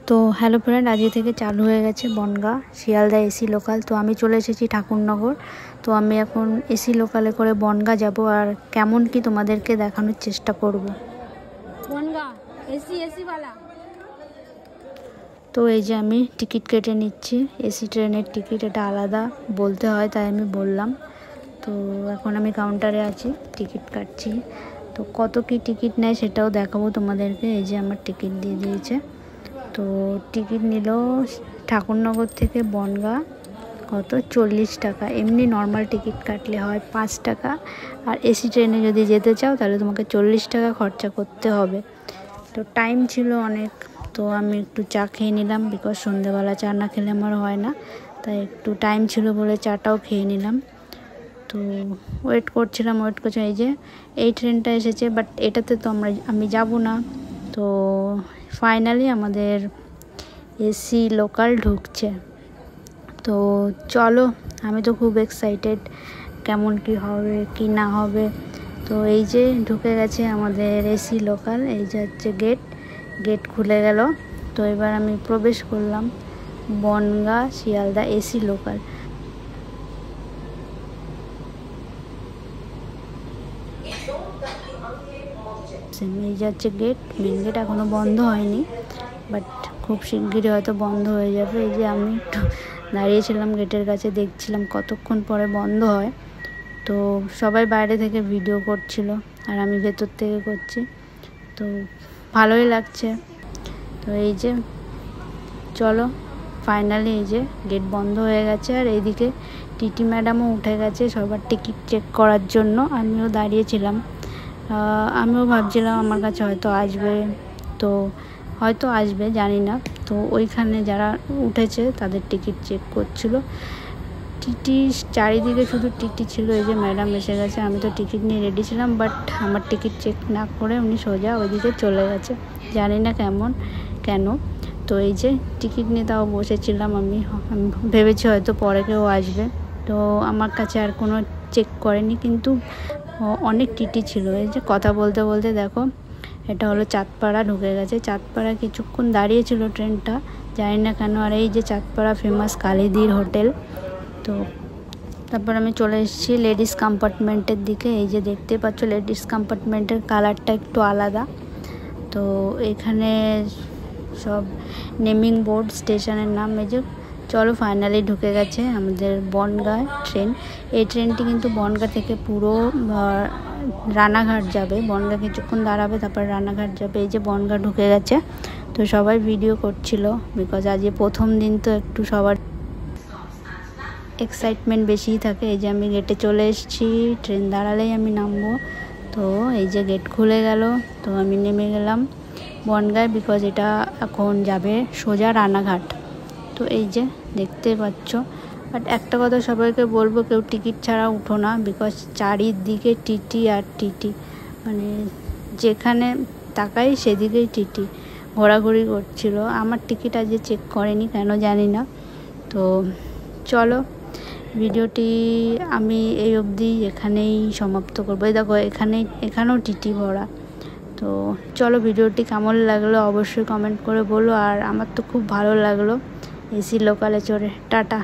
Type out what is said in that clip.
তো hello friend, আজকে থেকে চালু হয়ে গেছে বনগাঁ শিয়ালদা এসি লোকাল। তো আমি চলে এসেছি ঠাকুরনগর। তো আমি এখন এসি লোকালে করে বনগাঁ যাব, আর কেমন কি তোমাদেরকে দেখানোর চেষ্টা করব। বনগাঁ এসি वाला। তো এই যে আমি টিকিট কেটে নিচ্ছি, এসি ট্রেনের টিকিট, এটা আলাদা বলতে হয় তাই আমি বললাম। তো এখন আমি কাউন্টারে আছি, টিকিট কাটছি। তো কত কি টিকিট নেয় সেটাও দেখাবো তোমাদেরকে। এই যে আমার টিকিট দিয়ে দিয়েছে। তো টিকিট নিল ঠাকুরনগর থেকে বনগাঁ কত 40 টাকা। এমনি নর্মাল টিকিট কাটলে হয় 5 টাকা, আর এসি ট্রেনে যদি যেতে চাও তাহলে তোমাকে 40 টাকা খরচা করতে হবে। তো টাইম ছিল অনেক, তো আমি একটু চা খেয়ে নিলাম, বিকজ সন্ধ্যেবেলা চা না খেলে আমার হয় না। তাই একটু টাইম ছিল বলে চাটাও খেয়ে নিলাম। তো ওয়েট করছিলাম। এই যে এই ট্রেনটা এসেছে, বাট এটাতে তো আমি যাব না। তো ফাইনালি আমাদের এসি লোকাল ঢুকছে। তো চলো, আমি তো খুব এক্সাইটেড কেমন কি হবে কি না হবে। তো এই যে ঢুকে গেছে আমাদের এসি লোকাল। এই যে হচ্ছে গেট খুলে গেল। তো এবার আমি প্রবেশ করলাম বনগাঁ শিয়ালদা এসি লোকাল। এই যাচ্ছে গেট, মেন গেট এখনও বন্ধ হয়নি, বাট খুব শিগগিরই হয়তো বন্ধ হয়ে যাবে। এই যে আমি একটু দাঁড়িয়েছিলাম গেটের কাছে, দেখছিলাম কতক্ষণ পরে বন্ধ হয়। তো সবাই বাইরে থেকে ভিডিও করছিল আর আমি ভেতর থেকে করছি। তো ভালোই লাগছে। তো এই যে চলো, ফাইনালি এই যে গেট বন্ধ হয়ে গেছে, আর এইদিকে টিটি ম্যাডামও উঠে গেছে সবার টিকিট চেক করার জন্য। আমিও দাঁড়িয়েছিলাম, আমিও ভাবছিলাম আমার কাছে হয়তো আসবে, তো হয়তো আসবে জানি না। তো ওইখানে যারা উঠেছে তাদের টিকিট চেক করছিল। টিটি চারিদিকে শুধু টিটি ছিল। এই যে ম্যাডাম এসে গেছে, আমি তো টিকিট নিয়ে রেডি ছিলাম, বাট আমার টিকিট চেক না করে উনি সোজা ওইদিকে চলে গেছে, জানি না কেন। তো এই যে টিকিট নিয়ে তাও বসেছিলাম, আমি ভেবেছি হয়তো পরে কেউ আসবে। তো আমার কাছে আর কোনো চেক করেনি, কিন্তু অনেক টিটি ছিল। এই যে কথা বলতে বলতে দেখো, এটা হলো চাঁদপাড়া ঢুকে গেছে। চাঁদপাড়া কিছুক্ষণ দাঁড়িয়েছিল ট্রেনটা, জানি না কেন। আর এই যে চাঁদপাড়া ফেমাস কালিদির হোটেল। তো তারপর আমি চলে এসেছি লেডিস কম্পার্টমেন্টের দিকে। এই যে দেখতে পাচ্ছ লেডিস কম্পার্টমেন্টের কালারটা একটু আলাদা। তো এখানে সব নেমিং বোর্ড, স্টেশনের নাম। এই যে চলো, ফাইনালি ঢুকে গেছে আমাদের বনগাঁ ট্রেন। এই ট্রেনটি কিন্তু বনগাঁ থেকে পুরো রানাঘাট যাবে। বনগাঁ কিছুক্ষণ দাঁড়াবে, তারপর রানাঘাট যাবে। এই যে বনগাঁ ঢুকে গেছে। তো সবাই ভিডিও করছিল, বিকজ আজকে প্রথম দিন, তো একটু সবার এক্সাইটমেন্ট বেশিই থাকে। এই যে আমি গেটে চলে এসেছি, ট্রেন দাঁড়ালেই আমি নামবো। তো এই যে গেট খুলে গেল, তো আমি নেমে গেলাম বনগাঁয়, বিকজ এটা এখন যাবে সোজা রানাঘাট। তো এই যে দেখতে পাচ্ছ। বাট একটা কথা সবাইকে বলবো, কেউ টিকিট ছাড়া উঠো না, বিকজ চারিদিকে টিটি আর টিটি, মানে যেখানে তাকাই সেদিকেই টিটি ঘোরাঘুরি করছিল। আমার টিকিট আজকে চেক করেনি, কেন জানি না। তো চলো, ভিডিওটি আমি এই অবধি এখানেই সমাপ্ত করবো। এই দেখো এখানেও টিটি ভরা। তো চলো, ভিডিওটি কেমন লাগলো অবশ্যই কমেন্ট করে বলো। আর আমার তো খুব ভালো লাগলো এসি লোকালে চড়ে। টাটা।